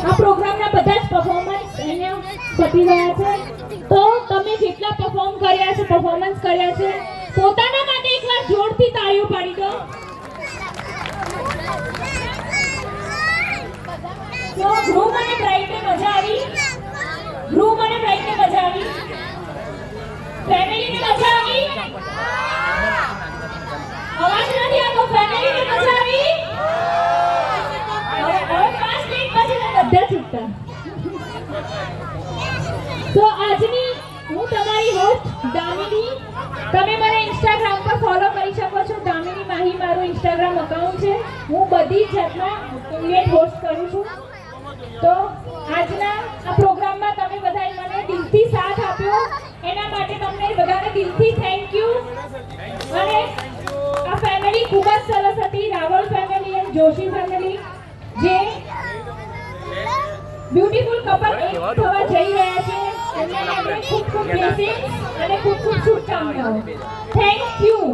આ પ્રોગ્રામના બધા જ પરફોર્મન્સ અહીંયા પતી ગયા છે. તો તમે જેટલા પરફોર્મન્સ કર્યા છે પોતાના માટે એકવાર જોરથી તાળીઓ પાડી દો. તો ધ્રુવ અને બ્રાઇટને મજા આવી? ધ્રુવ અને બ્રાઇટને મજા આવી? ફેમિલીને મજા આવી? અવાજ નથી આવતો. ફેમિલીને મજા આવી? હવે 5 મિનિટ પછી બધા છૂટતા. તો આજની હું તમારી હોસ્ટ દામિની. તમે મને ઇન્સ્ટાગ્રામ પર ફોલો કરી શકો છો. દામિની માહી મારું ઇન્સ્ટાગ્રામ અકાઉન્ટ છે. હું બધી જાતના ઇવેન્ટ હોસ્ટ કરું છું. તો આજના આ પ્રોગ્રામમાં તમે બધાએ મને દિલથી સાથ આપ્યો એના માટે તમને બધાને દિલથી થેન્ક યુ. અને આ ફેમિલી ખૂબ જ સરસ હતી. રાવળ ફેમિલી અને જોશી ફેમિલી જે બ્યુટીફુલ કપલ એક થવા જઈ રહ્યા છે. એમના માટે ખૂબ ખૂબ બ્લેસિંગ્સ અને ખૂબ ખૂબ શુભકામનાઓ. Thank you.